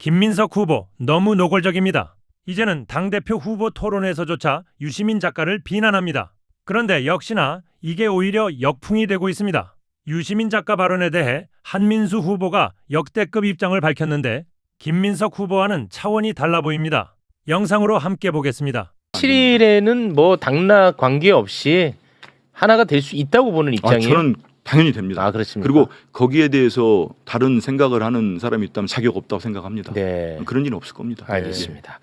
김민석 후보 너무 노골적입니다. 이제는 당대표 후보 토론에서조차 유시민 작가를 비난합니다. 그런데 역시나 이게 오히려 역풍이 되고 있습니다. 유시민 작가 발언에 대해 한민수 후보가 역대급 입장을 밝혔는데 김민석 후보와는 차원이 달라 보입니다. 영상으로 함께 보겠습니다. 7일에는 뭐 당락 관계없이 하나가 될 수 있다고 보는 입장이에요? 저는 당연히 됩니다. 그렇습니까? 그리고 거기에 대해서 다른 생각을 하는 사람이 있다면 자격 없다고 생각합니다. 네. 그런 일은 없을 겁니다. 알겠습니다.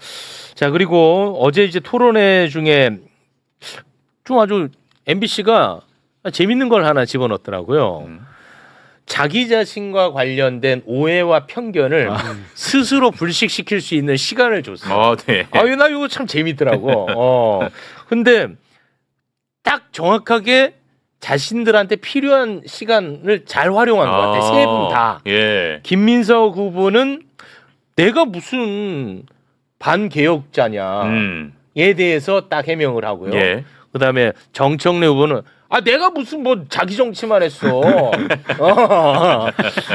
자, 그리고 어제 이제 토론회 중에 좀 아주 MBC가 재밌는 걸 하나 집어넣더라고요. 자기 자신과 관련된 오해와 편견을 스스로 불식시킬 수 있는 시간을 줬어요. 네. 나 이거 참 재밌더라고. 근데 딱 정확하게 자신들한테 필요한 시간을 잘 활용한 것 같아. 세 분 다. 예. 김민석 후보는 내가 무슨 반개혁자냐에 대해서 딱 해명을 하고요. 예. 그다음에 정청래 후보는 내가 무슨 뭐 자기 정치만 했어.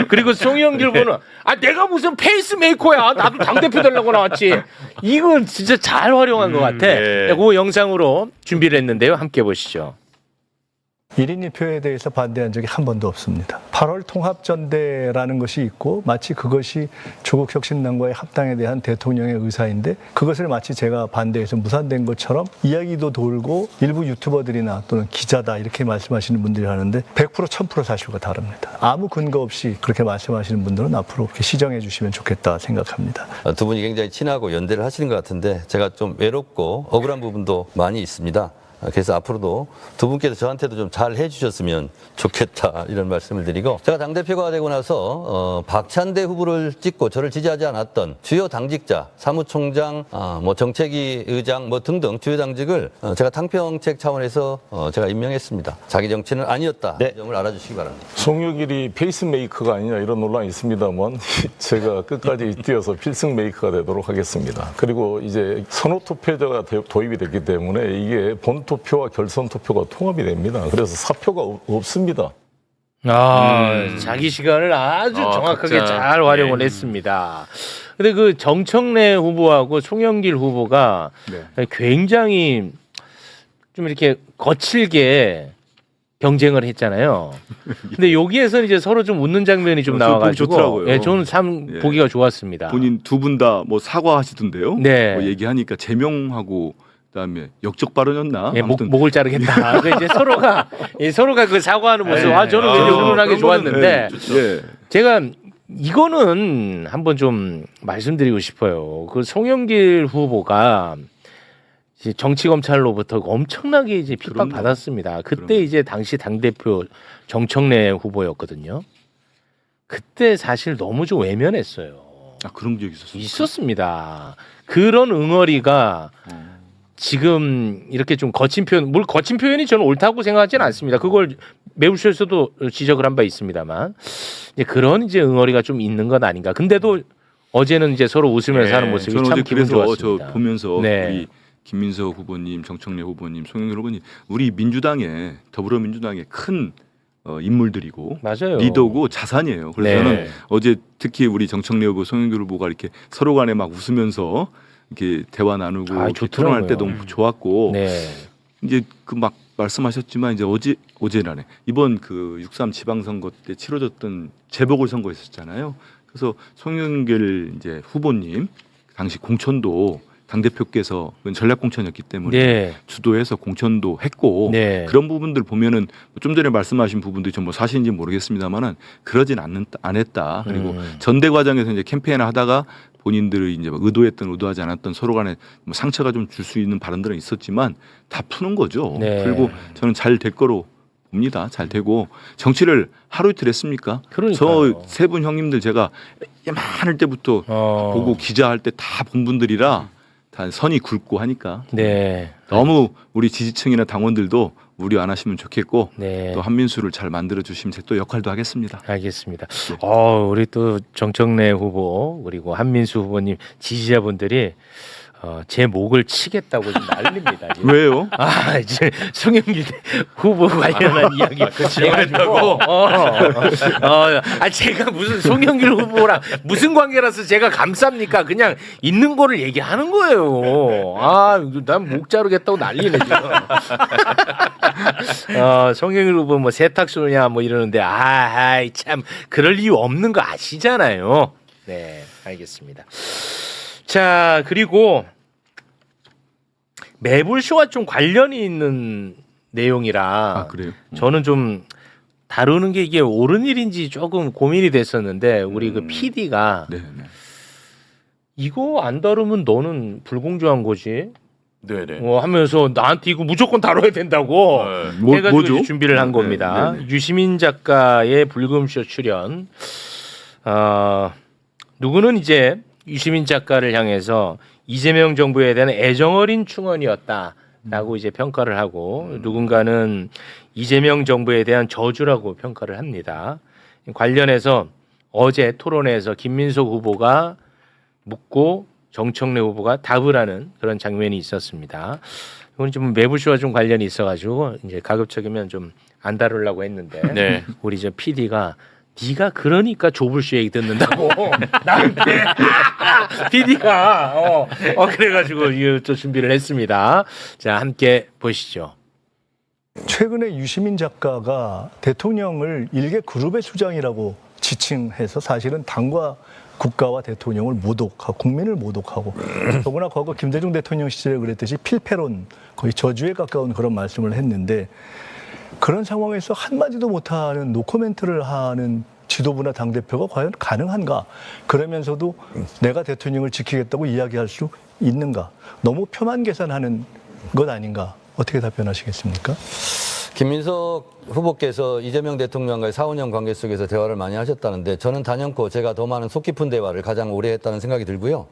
그리고 송영길 후보는 내가 무슨 페이스메이커야. 나도 당대표 되려고 나왔지. 이건 진짜 잘 활용한 것 같아. 예. 그 영상으로 준비를 했는데요. 함께 보시죠. 1인 1표에 대해서 반대한 적이 한 번도 없습니다. 8월 통합전대라는 것이 있고 마치 그것이 조국혁신당과의 합당에 대한 대통령의 의사인데 그것을 마치 제가 반대해서 무산된 것처럼 이야기도 돌고 일부 유튜버들이나 또는 기자다 이렇게 말씀하시는 분들이 하는데 100% 1000% 사실과 다릅니다. 아무 근거 없이 그렇게 말씀하시는 분들은 앞으로 그렇게 시정해 주시면 좋겠다 생각합니다. 두 분이 굉장히 친하고 연대를 하시는 것 같은데 제가 좀 외롭고 억울한 부분도 많이 있습니다. 그래서 앞으로도 두 분께서 저한테도 좀 잘 해주셨으면 좋겠다 이런 말씀을 드리고 제가 당대표가 되고 나서 박찬대 후보를 찍고 저를 지지하지 않았던 주요 당직자, 사무총장, 정책위 의장 등등 주요 당직을 제가 당평책 차원에서 제가 임명했습니다. 자기 정치는 아니었다. 이 점을 알아주시기 바랍니다. 송영길이 페이스메이커가 아니냐 이런 논란이 있습니다만 제가 끝까지 뛰어서 필승메이커가 되도록 하겠습니다. 그리고 이제 선호투표제가 도입이 됐기 때문에 이게 본투표와 결선투표가 통합이 됩니다. 그래서 사표가 없습니다. 자기 시간을 아주 정확하게 각자, 잘 활용을 했습니다. 근데 그 정청래 후보하고 송영길 후보가 굉장히 좀 이렇게 거칠게 경쟁을 했잖아요. 근데 여기에서는 이제 서로 좀 웃는 장면이 좀 나와가지고, 좋더라고요. 저는 참 보기가 좋았습니다. 본인 두 분 다 사과하시던데요. 네. 얘기하니까 제명하고 그다음에 역적 발언이었나? 목을 자르겠다. 서로가 그 사과하는 모습, 저는 굉장히 훈훈하게 좋았는데, 제가 이거는 한번 좀 말씀드리고 싶어요. 그 송영길 후보가 이제 정치검찰로부터 엄청나게 이제 핍박받았습니다. 그때 이제 당시 당대표 정청래 후보였거든요. 그때 사실 너무 좀 외면했어요. 그런 적이 있었어요. 있었습니다. 그런 응어리가 지금 이렇게 좀 거친 표현, 거친 표현이 저는 옳다고 생각하지는 않습니다. 그걸 매우쇼에서도 지적을 한 바 있습니다만, 이제 그런 이제 응어리가 좀 있는 건 아닌가. 근데도 어제는 이제 서로 웃으면서 하는 모습이 저는 참 어제 기분 그래서 좋았습니다. 저 보면서 네. 우리 김민석 후보님, 정청래 후보님, 송영길 후보님, 우리 민주당의 더불어민주당의 큰 인물들이고 맞아요. 리더고 자산이에요. 그래서 저는 어제 특히 우리 정청래 후보, 송영길 후보가 이렇게 서로 간에 막 웃으면서 이렇게 대화 나누고 이렇게 토론할 때 너무 좋았고 이제 그 막 말씀하셨지만 이제 어제라네 이번 그 6.3 지방선거 때 치러졌던 재보궐선거 있었잖아요. 그래서 송영길 이제 후보님 당시 공천도 당대표께서 전략공천이었기 때문에 주도해서 공천도 했고 그런 부분들 보면은 좀 전에 말씀하신 부분들이 좀 사실인지 모르겠습니다만은 그러진 안 했다. 그리고 전대 과정에서 이제 캠페인을 하다가 본인들이 이제 의도했던 의도하지 않았던 서로 간에 상처가 좀 줄 수 있는 발언들은 있었지만 다 푸는 거죠. 그리고 저는 잘 될 거로 봅니다. 잘 되고 정치를 하루 이틀 했습니까? 저 세 분 형님들 제가 많을 때부터 보고 기자할 때 다 본 분들이라 다 선이 굵고 하니까 너무 우리 지지층이나 당원들도 우려 안 하시면 좋겠고 또 한민수를 잘 만들어 주시면 제가 또 역할도 하겠습니다. 알겠습니다. 우리 또 정청래 후보 그리고 한민수 후보님 지지자분들이 제 목을 치겠다고 지금 난립니다. 지금. 왜요? 이제 송영길 후보 관련한 이야기 해가지고 제가 무슨 송영길 후보랑 무슨 관계라서 제가 감쌉니까? 그냥 있는 거를 얘기하는 거예요. 난 목 자르겠다고 난리네 지금. 송영길 후보 뭐 세탁소냐 뭐 이러는데 참 그럴 이유 없는 거 아시잖아요. 네, 알겠습니다. 자, 그리고 매불쇼와 좀 관련이 있는 내용이라 그래요? 저는 좀 다루는 게 이게 옳은 일인지 조금 고민이 됐었는데 우리 그 PD가 네. 이거 안 다루면 너는 불공정한 거지. 네네. 하면서 나한테 이거 무조건 다뤄야 된다고 해가지고 뭐죠? 준비를 한 겁니다. 네. 유시민 작가의 불금쇼 출연. 누구는 이제 유시민 작가를 향해서 이재명 정부에 대한 애정어린 충언이었다라고 이제 평가를 하고 누군가는 이재명 정부에 대한 저주라고 평가를 합니다. 관련해서 어제 토론회에서 김민석 후보가 묻고 정청래 후보가 답을 하는 그런 장면이 있었습니다. 이건 좀 매불쇼와 좀 관련이 있어가지고 이제 가급적이면 좀 안 다루려고 했는데 우리 저 PD가 네가 그러니까 조불쇼 얘기 듣는다고 나한테 PD가 그래가지고 이거 또 준비를 했습니다. 자, 함께 보시죠. 최근에 유시민 작가가 대통령을 일개 그룹의 수장이라고 지칭해서 사실은 당과 국가와 대통령을 모독하고 국민을 모독하고 더구나 과거 김대중 대통령 시절에 그랬듯이 필패론 거의 저주에 가까운 그런 말씀을 했는데 그런 상황에서 한마디도 못하는 노코멘트를 하는 지도부나 당대표가 과연 가능한가? 그러면서도 내가 대통령을 지키겠다고 이야기할 수 있는가? 너무 표만 계산하는 것 아닌가? 어떻게 답변하시겠습니까? 김민석 후보께서 이재명 대통령과의 4, 5년 관계 속에서 대화를 많이 하셨다는데 저는 단연코 제가 더 많은 속 깊은 대화를 가장 오래 했다는 생각이 들고요.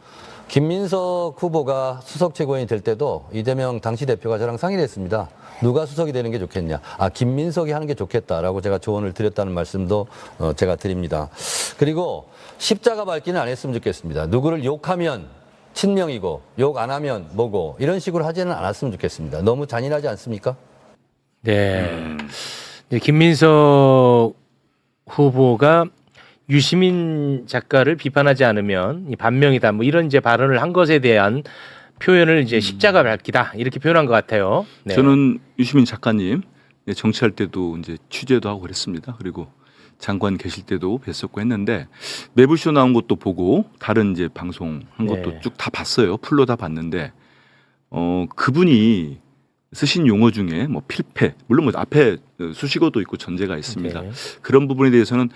김민석 후보가 수석 최고위원이 될 때도 이재명 당시 대표가 저랑 상의를 했습니다. 누가 수석이 되는 게 좋겠냐. 김민석이 하는 게 좋겠다라고 제가 조언을 드렸다는 말씀도 제가 드립니다. 그리고 십자가 밟기는 안 했으면 좋겠습니다. 누구를 욕하면 친명이고 욕 안 하면 뭐고 이런 식으로 하지는 않았으면 좋겠습니다. 너무 잔인하지 않습니까? 네. 김민석 후보가 유시민 작가를 비판하지 않으면 이 반명이다 뭐 이런 이제 발언을 한 것에 대한 표현을 이제 십자가 밟기다 이렇게 표현한 것 같아요. 네. 저는 유시민 작가님 정치할 때도 이제 취재도 하고 그랬습니다. 그리고 장관 계실 때도 뵀었고 했는데 매불쇼 나온 것도 보고 다른 이제 방송 한 것도 쭉 다 봤어요. 풀로 다 봤는데 그분이 쓰신 용어 중에 뭐 필패 물론 뭐 앞에 수식어도 있고 전제가 있습니다. 네. 그런 부분에 대해서는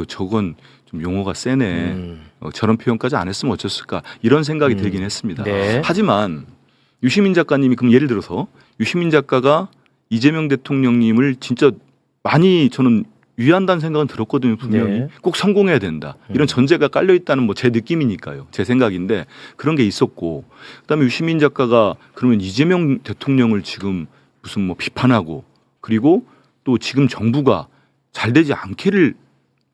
저건 좀 용어가 세네. 저런 표현까지 안 했으면 어쩌을까 이런 생각이 들긴 했습니다. 네. 하지만 유시민 작가님이 그럼 예를 들어서 유시민 작가가 이재명 대통령님을 진짜 많이 저는 위한다는 생각은 들었거든요. 분명히 네. 꼭 성공해야 된다. 이런 전제가 깔려 있다는 뭐 제 느낌이니까요. 제 생각인데 그런 게 있었고 그다음에 유시민 작가가 그러면 이재명 대통령을 지금 무슨 뭐 비판하고 그리고 또 지금 정부가 잘 되지 않기를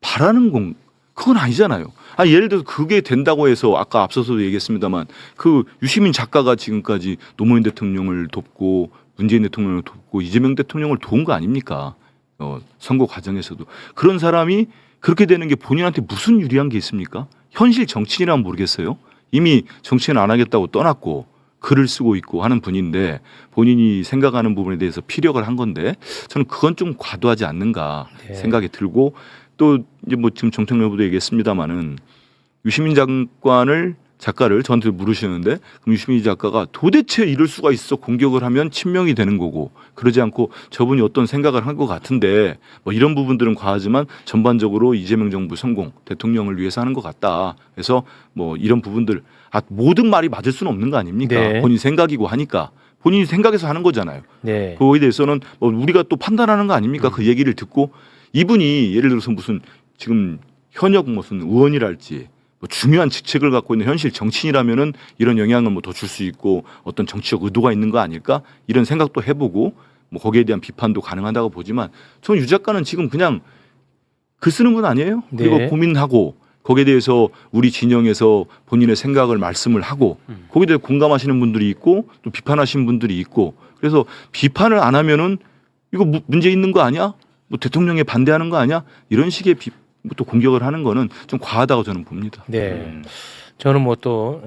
바라는 건 그건 아니잖아요. 예를 들어서 그게 된다고 해서 아까 앞서서도 얘기했습니다만 그 유시민 작가가 지금까지 노무현 대통령을 돕고 문재인 대통령을 돕고 이재명 대통령을 도운 거 아닙니까? 선거 과정에서도 그런 사람이 그렇게 되는 게 본인한테 무슨 유리한 게 있습니까? 현실 정치인이라면 모르겠어요. 이미 정치인 안 하겠다고 떠났고 글을 쓰고 있고 하는 분인데 본인이 생각하는 부분에 대해서 피력을 한 건데 저는 그건 좀 과도하지 않는가 생각이 들고 또 이제 뭐 지금 정청래 후보도 얘기했습니다마는 유시민 작가를 저한테 물으시는데 그럼 유시민 작가가 도대체 이럴 수가 있어 공격을 하면 친명이 되는 거고 그러지 않고 저분이 어떤 생각을 한 것 같은데 뭐 이런 부분들은 과하지만 전반적으로 이재명 정부 성공 대통령을 위해서 하는 것 같다. 그래서 뭐 이런 부분들 모든 말이 맞을 수는 없는 거 아닙니까? 네. 본인 생각이고 하니까 본인이 생각해서 하는 거잖아요. 네. 그거에 대해서는 뭐 우리가 또 판단하는 거 아닙니까? 그 얘기를 듣고 이분이 예를 들어서 무슨 지금 현역 무슨 의원이랄지 뭐 중요한 직책을 갖고 있는 현실 정치인이라면은 이런 영향을 뭐 더 줄 수 있고 어떤 정치적 의도가 있는 거 아닐까 이런 생각도 해보고 뭐 거기에 대한 비판도 가능하다고 보지만 저는 유 작가는 지금 그냥 글 쓰는 분 아니에요. 그리고 네. 고민하고 거기에 대해서 우리 진영에서 본인의 생각을 말씀을 하고 거기에 대해 공감하시는 분들이 있고 또 비판하시는 분들이 있고 그래서 비판을 안 하면은 이거 문제 있는 거 아니야? 뭐 대통령에 반대하는 거 아니야? 이런 식의 또 공격을 하는 거는 좀 과하다고 저는 봅니다. 네. 저는 뭐 또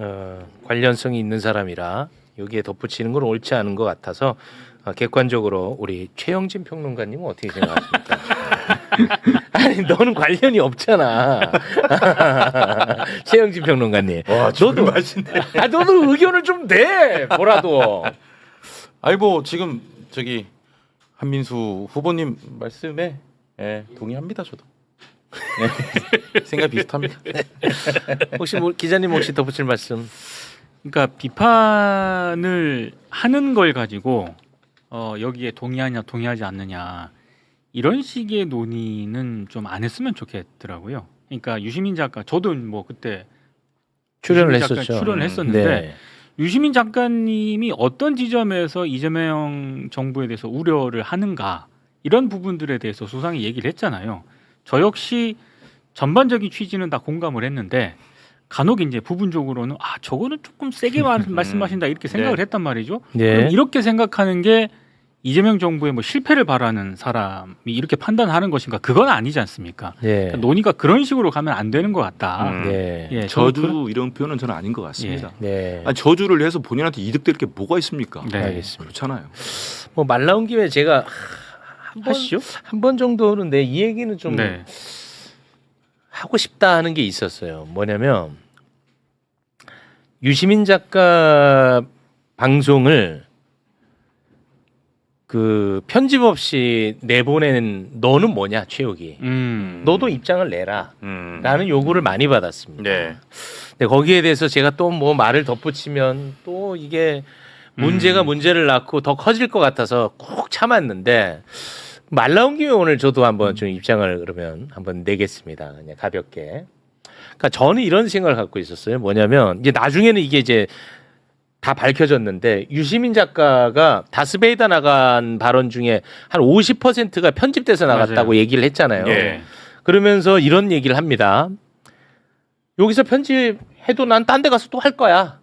관련성이 있는 사람이라 여기에 덧붙이는 건 옳지 않은 것 같아서 객관적으로 우리 최영진 평론가님은 어떻게 생각하십니까? 아니 너는 관련이 없잖아. 최영진 평론가님. 와, 너도 맛있네. 너도 의견을 좀 내. 뭐라도. 아니 뭐 지금 저기 한민수 후보님 말씀에 동의합니다 저도. 네. 생각 비슷합니다. 혹시 뭐 기자님 혹시 덧붙일 말씀? 그러니까 비판을 하는 걸 가지고 여기에 동의하냐 동의하지 않느냐 이런 식의 논의는 좀 안 했으면 좋겠더라고요. 그러니까 유시민 작가 저도 뭐 그때 출연을 유시민 작가 했었죠. 출연을 했었는데 네. 유시민 작가님이 어떤 지점에서 이재명 정부에 대해서 우려를 하는가 이런 부분들에 대해서 소상히 얘기를 했잖아요. 저 역시 전반적인 취지는 다 공감을 했는데 간혹 이제 부분적으로는 저거는 조금 세게 말씀하신다 이렇게 생각을 네. 했단 말이죠. 네. 그럼 이렇게 생각하는 게 이재명 정부의 뭐 실패를 바라는 사람이 이렇게 판단하는 것인가? 그건 아니지 않습니까? 네. 그러니까 논의가 그런 식으로 가면 안 되는 것 같다. 네. 예, 저주 이런 표현은 저는 아닌 것 같습니다. 네. 아니, 저주를 해서 본인한테 이득될 게 뭐가 있습니까? 네. 알겠습니다. 그렇잖아요. 뭐 말 나온 김에 제가 하시죠. 한 번 정도는 내 이 얘기는 좀 네. 하고 싶다 하는 게 있었어요. 뭐냐면 유시민 작가 방송을 그 편집 없이 내보낸 너는 뭐냐 최욱이. 너도 입장을 내라. 라는 요구를 많이 받았습니다. 네. 근데 거기에 대해서 제가 또 뭐 말을 덧붙이면 또 이게 문제가 문제를 낳고 더 커질 것 같아서 꾹 참았는데 말 나온 김에 오늘 저도 한번 좀 입장을 그러면 한번 내겠습니다. 그냥 가볍게. 그러니까 저는 이런 생각을 갖고 있었어요. 뭐냐면 이제 나중에는 이게 이제 다 밝혀졌는데 유시민 작가가 다스베이다 나간 발언 중에 한 50%가 편집돼서 나갔다고 맞아요. 얘기를 했잖아요. 예. 그러면서 이런 얘기를 합니다. 여기서 편집해도 난 딴 데 가서 또 할 거야.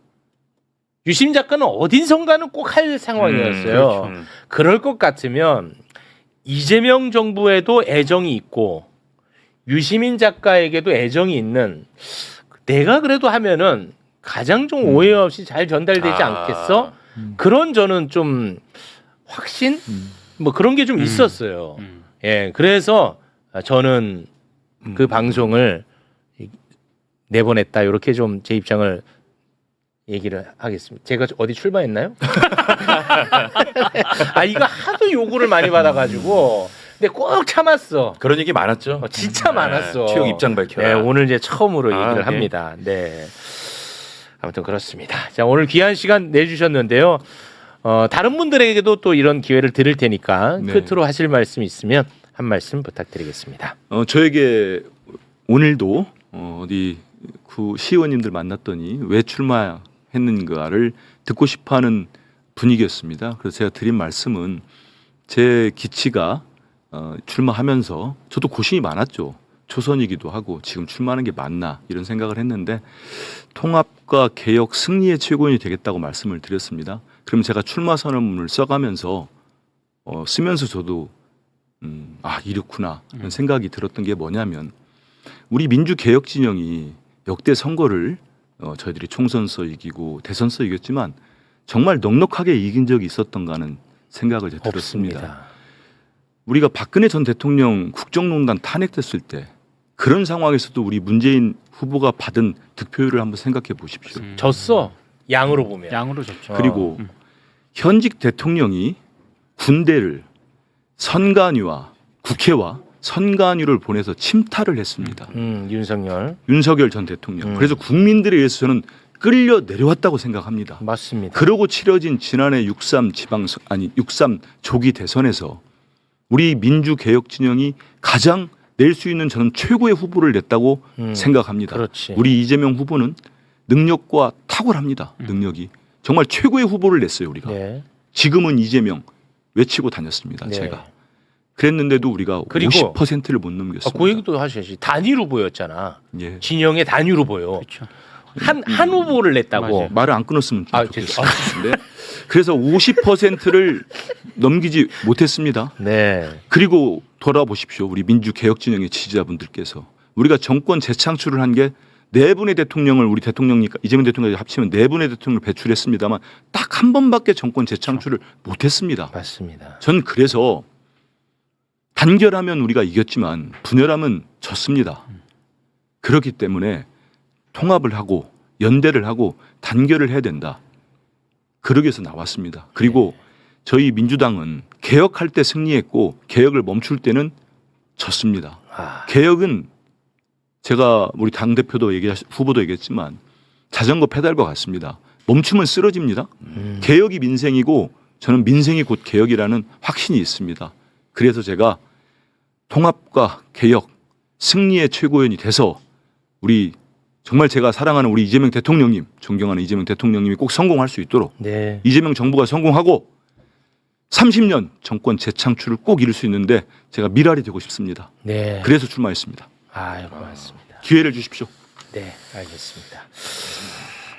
유시민 작가는 어딘선가는 꼭 할 상황이었어요. 그렇죠. 그럴 것 같으면 이재명 정부에도 애정이 있고 유시민 작가에게도 애정이 있는 내가 그래도 하면은 가장 좀 오해 없이 잘 전달되지 않겠어? 그런 저는 좀 확신? 뭐 그런 게 좀 있었어요. 예, 그래서 저는 그 방송을 내보냈다 이렇게 좀 제 입장을 얘기를 하겠습니다. 제가 어디 출마했나요? 이거 하도 요구를 많이 받아가지고 근데 꼭 참았어. 그런 얘기 많았죠. 진짜 많았어. 최욱 입장 밝혀라. 네, 오늘 이제 처음으로 얘기를 네. 합니다. 네. 아무튼 그렇습니다. 자, 오늘 귀한 시간 내주셨는데요. 다른 분들에게도 또 이런 기회를 드릴 테니까 네. 끝으로 하실 말씀 있으면 한 말씀 부탁드리겠습니다. 저에게 오늘도 어디 그 시의원님들 만났더니 왜 출마했는가를 듣고 싶어하는 분위기였습니다. 그래서 제가 드린 말씀은 제 기치가 출마하면서 저도 고심이 많았죠. 초선이기도 하고 지금 출마하는 게 맞나 이런 생각을 했는데 통합과 개혁 승리의 최고인이 되겠다고 말씀을 드렸습니다. 그럼 제가 출마 선언문을 써가면서 쓰면서 저도 이렇구나 이런 생각이 들었던 게 뭐냐면 우리 민주개혁 진영이 역대 선거를 저희들이 총선서 이기고 대선서 이겼지만 정말 넉넉하게 이긴 적이 있었던가 하는 생각을 제가 들었습니다. 없습니다. 우리가 박근혜 전 대통령 국정농단 탄핵됐을 때 그런 상황에서도 우리 문재인 후보가 받은 득표율을 한번 생각해 보십시오. 졌어. 양으로 보면. 양으로 좋죠. 그리고 현직 대통령이 군대를 선관위와 국회와 선관위를 보내서 침탈을 했습니다. 윤석열 전 대통령. 그래서 국민들에 의해서 저는 끌려 내려왔다고 생각합니다. 맞습니다. 그러고 치러진 지난해 6.3 조기 대선에서 우리 민주개혁 진영이 가장 낼 수 있는 저는 최고의 후보를 냈다고 생각합니다. 그렇지. 우리 이재명 후보는 능력과 탁월합니다. 능력이. 정말 최고의 후보를 냈어요. 우리가. 네. 지금은 이재명 외치고 다녔습니다. 네. 제가. 그랬는데도 우리가 그리고 50%를 못 넘겼습니다. 그 얘기도 하셔야지. 단일 후보였잖아. 예. 진영의 단일 후보요. 그렇죠. 한 후보를 냈다고. 맞아요. 말을 안 끊었으면 좀 아, 좋겠습니다. 그래서 50%를 넘기지 못했습니다. 네. 그리고 돌아보십시오. 우리 민주개혁진영의 지지자분들께서 우리가 정권 재창출을 한 게 네 분의 대통령을 우리 대통령이 이재명 대통령이 합치면 네 분의 대통령을 배출했습니다만 딱 한 번밖에 정권 재창출을 못했습니다. 맞습니다. 전 그래서 단결하면 우리가 이겼지만 분열하면 졌습니다. 그렇기 때문에 통합을 하고 연대를 하고 단결을 해야 된다. 그러기 위해서 나왔습니다. 그리고 저희 민주당은 개혁할 때 승리했고 개혁을 멈출 때는 졌습니다. 개혁은 제가 우리 당대표도 후보도 얘기했지만 자전거 페달과 같습니다. 멈추면 쓰러집니다. 개혁이 민생이고 저는 민생이 곧 개혁이라는 확신이 있습니다. 그래서 제가 통합과 개혁 승리의 최고연이 돼서 우리 정말 제가 사랑하는 우리 이재명 대통령님, 존경하는 이재명 대통령님이 꼭 성공할 수 있도록 네. 이재명 정부가 성공하고 30년 정권 재창출을 꼭 이룰 수 있는데 제가 미랄이 되고 싶습니다. 네. 그래서 출마했습니다. 아유, 고맙습니다. 기회를 주십시오. 네, 알겠습니다.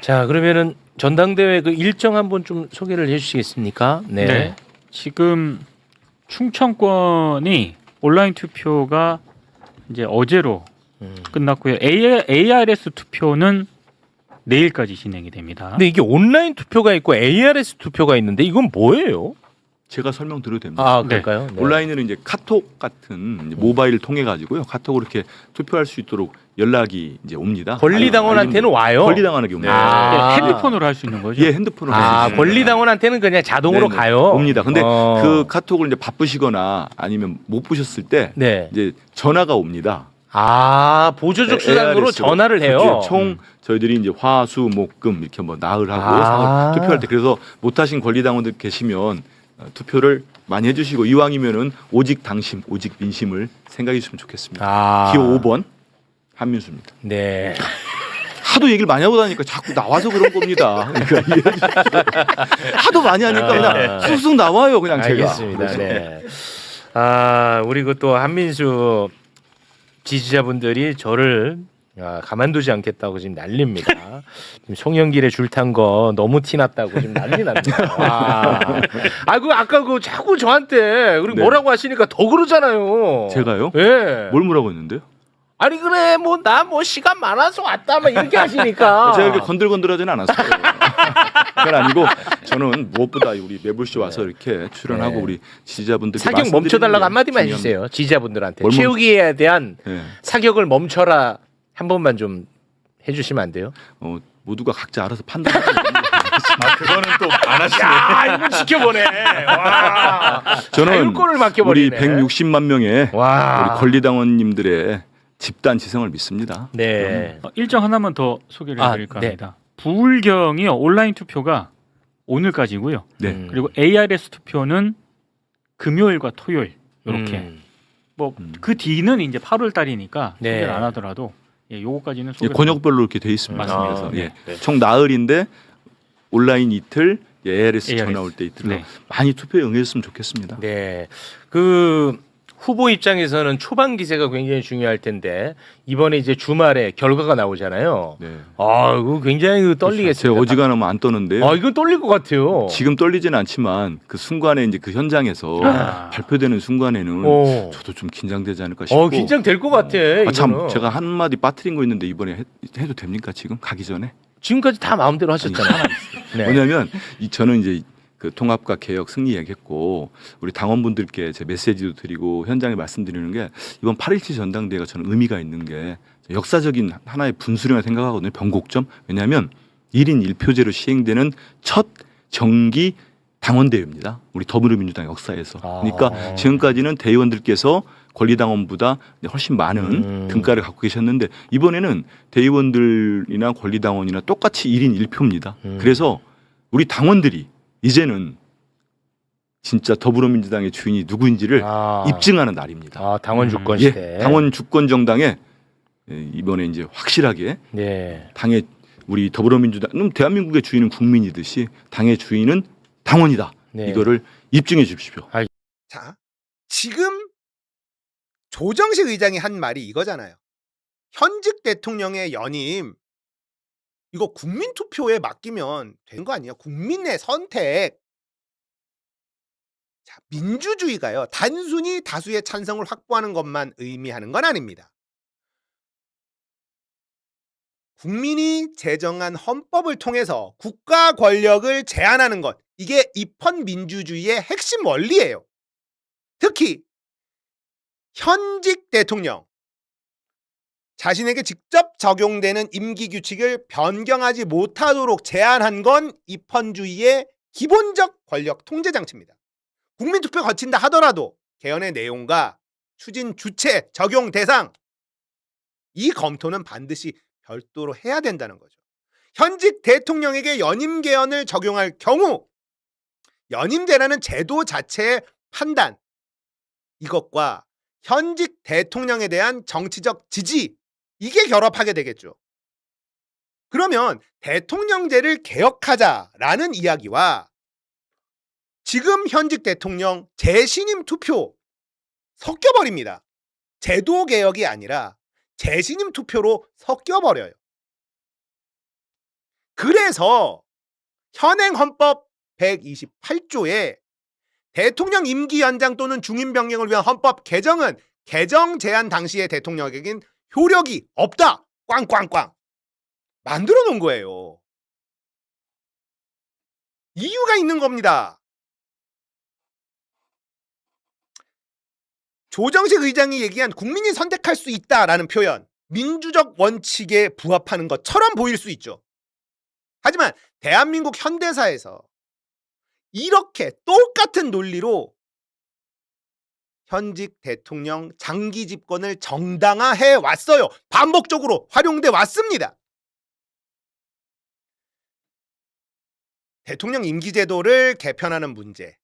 자, 그러면은 전당대회 그 일정 한번 좀 소개를 해주시겠습니까? 네. 네. 지금 충청권이 온라인 투표가 이제 어제로 끝났고요. ARS 투표는 내일까지 진행이 됩니다. 근데 이게 온라인 투표가 있고 ARS 투표가 있는데 이건 뭐예요? 제가 설명드려도 됩니다. 아, 그럴까요? 네. 온라인은 이제 카톡 같은 이제 모바일을 통해 가지고요. 카톡으로 이렇게 투표할 수 있도록 연락이 이제 옵니다. 권리당원한테는 와요. 권리당원에게 옵니다. 아. 핸드폰으로 할 수 있는 거죠? 예, 핸드폰으로. 아, 권리당원한테는 그냥 자동으로 네네. 가요. 옵니다. 근데 그 카톡을 이제 바쁘시거나 아니면 못 보셨을 때 네. 이제 전화가 옵니다. 아, 보조적 수단으로 ARS 로. 전화를 해요. 그렇죠. 총 저희들이 이제 화, 수, 목, 금 이렇게 뭐 나흘 하고 투표할 때 그래서 못하신 권리당원들 계시면 투표를 많이 해주시고 이왕이면은 오직 당심, 오직 민심을 생각해 주시면 좋겠습니다. 기호 5번 한민수입니다. 네. 하도 얘기를 많이 하고 다니까 자꾸 나와서 그런 겁니다. 그러니까 이해해 주십시오. 하도 많이 하니까 그냥 쑥쑥 나와요, 그냥 제가. 알겠습니다. 네. 아, 우리 그 또 한민수 지지자분들이 저를 가만두지 않겠다고 지금 난립니다. 지금 송영길에 줄 탄 거 너무 티났다고 지금 난리 납니다. 그 아까 그 자꾸 저한테 그리고 네. 뭐라고 하시니까 더 그러잖아요. 제가요? 네. 뭘 뭐라고 했는데요? 아니 그래 뭐 나 뭐 시간 많아서 왔다 막 이렇게 하시니까 제가 이렇게 건들건들하지는 않았어요. 그건 아니고 저는 무엇보다 우리 매불쇼 와서 이렇게 출연하고 네. 우리 지지자분들께 사격 멈춰달라고 한마디만 해주세요. 지지자분들한테 최욱이에 대한 네. 사격을 멈춰라 한 번만 좀 해주시면 안 돼요? 모두가 각자 알아서 판단하고 그거는 또 안 하시네. 야 이거 지켜보네. 와. 저는 자율권을 우리 맡겨버리네. 160만 명의 와. 우리 권리당원님들의 집단 지성을 믿습니다. 네. 일정 하나만 더 소개를 해드릴까 네. 합니다. 부울경이요 온라인 투표가 오늘까지고요. 네. 그리고 ARS 투표는 금요일과 토요일 이렇게. 뭐 그 뒤는 이제 8월 달이니까 네. 소개를 안 하더라도 요거까지는 예, 소개. 권역별로 이렇게 돼 있습니다. 맞습니다. 그래서 총 나흘인데 온라인 이틀, ARS ARS. 전화 올 때 이틀 네. 많이 투표에 응해줬으면 좋겠습니다. 네. 그 후보 입장에서는 초반 기세가 굉장히 중요할 텐데 이번에 이제 주말에 결과가 나오잖아요. 네. 그거 굉장히 떨리겠어요. 제가 어지간하면 안 떠는데요. 이건 떨릴 것 같아요. 지금 떨리지는 않지만 그 순간에 이제 그 현장에서 발표되는 순간에는 저도 좀 긴장되지 않을까 싶고. 긴장될 것 같아. 참 이거는. 제가 한마디 빠뜨린 거 있는데 이번에 해도 됩니까 지금 가기 전에? 지금까지 다 마음대로 하셨잖아요. 네. 왜냐하면 저는 이제 그 통합과 개혁 승리 얘기했고 우리 당원분들께 제 메시지도 드리고 현장에 말씀드리는 게 이번 8.17 전당대회가 저는 의미가 있는 게 역사적인 하나의 분수령을 생각하거든요. 변곡점. 왜냐하면 1인 1표제로 시행되는 첫 정기 당원대회입니다. 우리 더불어민주당 역사에서. 그러니까 지금까지는 대의원들께서 권리당원보다 훨씬 많은 등가를 갖고 계셨는데 이번에는 대의원들이나 권리당원이나 똑같이 1인 1표입니다. 그래서 우리 당원들이 이제는 진짜 더불어민주당의 주인이 누구인지를 입증하는 날입니다. 당원 주권 시대. 당원 주권 정당에 이번에 이제 확실하게 당의 우리 더불어민주당, 대한민국의 주인은 국민이듯이 당의 주인은 당원이다. 이거를 입증해 주십시오. 자, 지금 조정식 의장이 한 말이 이거잖아요. 현직 대통령의 연임 이거 국민투표에 맡기면 되는 거 아니야? 국민의 선택. 자, 민주주의가요. 단순히 다수의 찬성을 확보하는 것만 의미하는 건 아닙니다. 국민이 제정한 헌법을 통해서 국가 권력을 제한하는 것. 이게 입헌 민주주의의 핵심 원리예요. 특히 현직 대통령 자신에게 직접 적용되는 임기 규칙을 변경하지 못하도록 제한한 건 입헌주의의 기본적 권력 통제 장치입니다. 국민투표 거친다 하더라도 개헌의 내용과 추진 주체, 적용 대상 이 검토는 반드시 별도로 해야 된다는 거죠. 현직 대통령에게 연임 개헌을 적용할 경우 연임제라는 제도 자체의 판단 이것과 현직 대통령에 대한 정치적 지지 이게 결합하게 되겠죠. 그러면 대통령제를 개혁하자라는 이야기와 지금 현직 대통령 재신임 투표 섞여버립니다. 제도 개혁이 아니라 재신임 투표로 섞여버려요. 그래서 현행 헌법 128조에 대통령 임기 연장 또는 중임 변경을 위한 헌법 개정은 개정 제한 당시의 대통령에겐 효력이 없다. 꽝꽝꽝. 만들어 놓은 거예요. 이유가 있는 겁니다. 조정식 의장이 얘기한 국민이 선택할 수 있다라는 표현, 민주적 원칙에 부합하는 것처럼 보일 수 있죠. 하지만 대한민국 현대사에서 이렇게 똑같은 논리로 현직 대통령 장기 집권을 정당화해 왔어요. 반복적으로 활용돼 왔습니다. 대통령 임기제도를 개편하는 문제,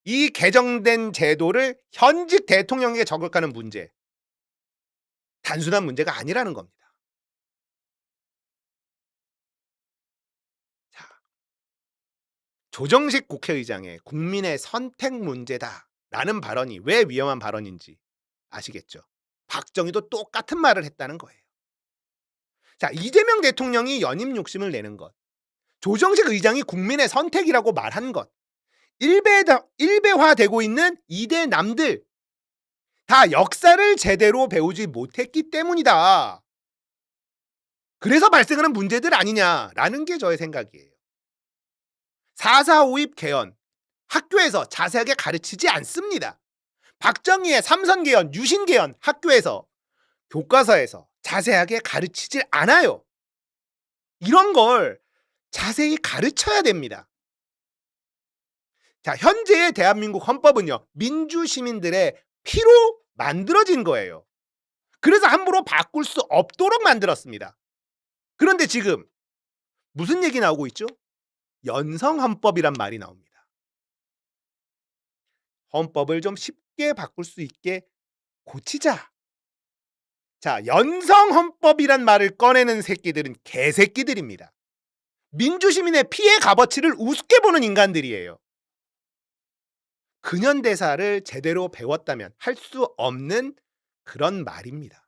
이 개정된 제도를 현직 대통령에게 적용하는 문제, 단순한 문제가 아니라는 겁니다. 자, 조정식 국회의장의 국민의 선택 문제다라는 발언이 왜 위험한 발언인지 아시겠죠? 박정희도 똑같은 말을 했다는 거예요. 자, 이재명 대통령이 연임 욕심을 내는 것, 조정식 의장이 국민의 선택이라고 말한 것, 일배화되고 있는 이대 남들 다 역사를 제대로 배우지 못했기 때문이다. 그래서 발생하는 문제들 아니냐라는 게 저의 생각이에요. 4.4 5.입 개헌 학교에서 자세하게 가르치지 않습니다. 박정희의 3선 개헌, 유신 개헌 학교에서 교과서에서 자세하게 가르치질 않아요. 이런 걸 자세히 가르쳐야 됩니다. 자, 현재의 대한민국 헌법은요, 민주시민들의 피로 만들어진 거예요. 그래서 함부로 바꿀 수 없도록 만들었습니다. 그런데 지금 무슨 얘기 나오고 있죠? 연성헌법이란 말이 나옵니다. 헌법을 좀 쉽게 바꿀 수 있게 고치자. 자, 연성헌법이란 말을 꺼내는 새끼들은 개새끼들입니다. 민주시민의 피해 값어치를 우습게 보는 인간들이에요. 근현대사를 제대로 배웠다면 할 수 없는 그런 말입니다.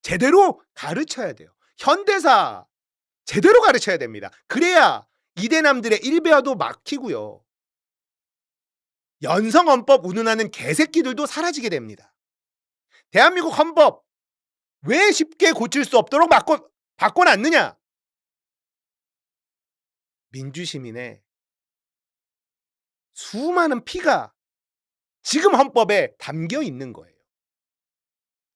제대로 가르쳐야 돼요. 현대사 제대로 가르쳐야 됩니다. 그래야 이대남들의 일배화도 막히고요. 연성헌법 운운하는 개새끼들도 사라지게 됩니다. 대한민국 헌법 왜 쉽게 고칠 수 없도록 바꿔놨느냐? 민주시민의 수많은 피가 지금 헌법에 담겨 있는 거예요.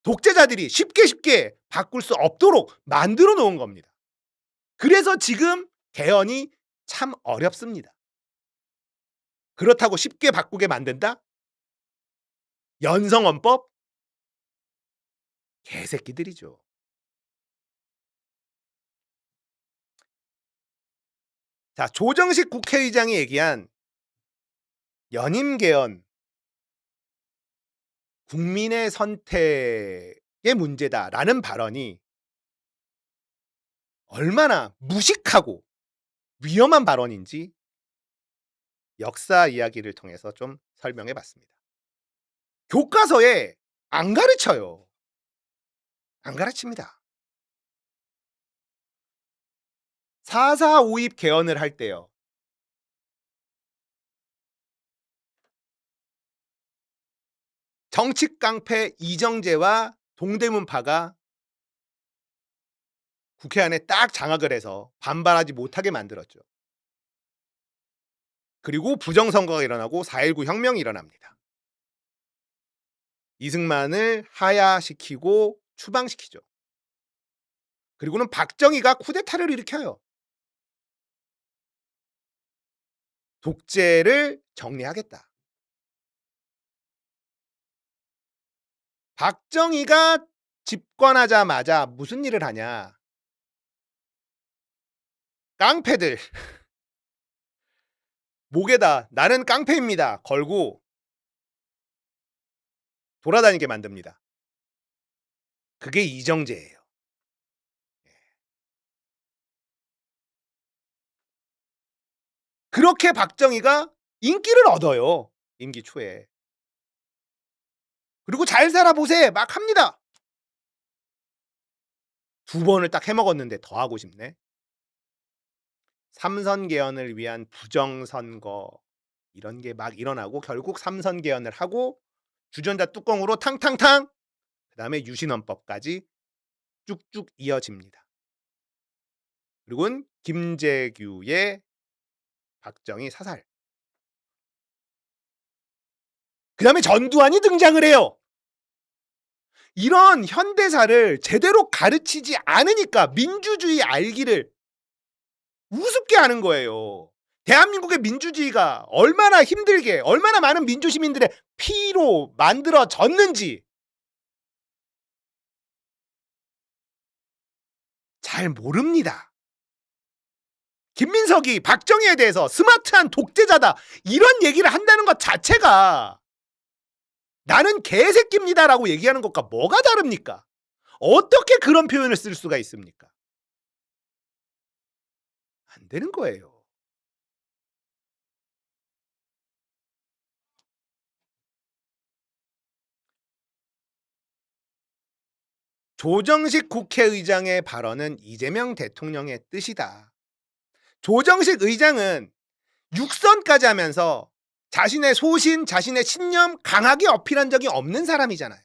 독재자들이 쉽게 바꿀 수 없도록 만들어 놓은 겁니다. 그래서 지금 개헌이 참 어렵습니다. 그렇다고 쉽게 바꾸게 만든다? 연성헌법? 개새끼들이죠. 자, 조정식 국회의장이 얘기한 연임 개헌, 국민의 선택의 문제다라는 발언이 얼마나 무식하고 위험한 발언인지 역사 이야기를 통해서 좀 설명해 봤습니다. 교과서에 안 가르쳐요. 안 가르칩니다. 4.4 5입 개헌을 할 때요. 정치 깡패 이정재와 동대문파가 국회 안에 딱 장악을 해서 반발하지 못하게 만들었죠. 그리고 부정선거가 일어나고 4.19 혁명이 일어납니다. 이승만을 하야시키고 추방시키죠. 그리고는 박정희가 쿠데타를 일으켜요. 독재를 정리하겠다. 박정희가 집권하자마자 무슨 일을 하냐? 깡패들 목에다 나는 깡패입니다 걸고 돌아다니게 만듭니다. 그게 이정재예요. 그렇게 박정희가 인기를 얻어요. 임기 초에. 그리고 잘 살아보세 막 합니다. 2번을 딱 해먹었는데 더 하고 싶네. 3선 개헌을 위한 부정선거 이런 게 막 일어나고 결국 3선 개헌을 하고 주전자 뚜껑으로 탕탕탕 그 다음에 유신헌법까지 쭉쭉 이어집니다. 그리고는 김재규의 박정희 사살. 그 다음에 전두환이 등장을 해요. 이런 현대사를 제대로 가르치지 않으니까 민주주의 알기를 우습게 하는 거예요. 대한민국의 민주주의가 얼마나 힘들게 얼마나 많은 민주시민들의 피로 만들어졌는지 잘 모릅니다. 김민석이 박정희에 대해서 스마트한 독재자다 이런 얘기를 한다는 것 자체가 나는 개새끼입니다라고 얘기하는 것과 뭐가 다릅니까? 어떻게 그런 표현을 쓸 수가 있습니까? 안 되는 거예요. 조정식 국회의장의 발언은 이재명 대통령의 뜻이다. 조정식 의장은 6선까지 하면서 자신의 소신, 자신의 신념 강하게 어필한 적이 없는 사람이잖아요.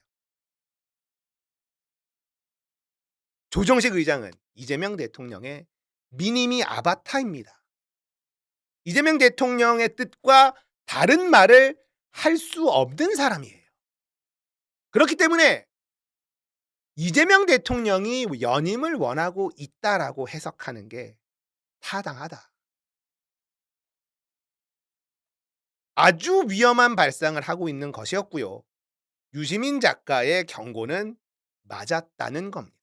조정식 의장은 이재명 대통령의 미니미 아바타입니다. 이재명 대통령의 뜻과 다른 말을 할 수 없는 사람이에요. 그렇기 때문에 이재명 대통령이 연임을 원하고 있다라고 해석하는 게 타당하다. 아주 위험한 발상을 하고 있는 것이었고요. 유시민 작가의 경고는 맞았다는 겁니다.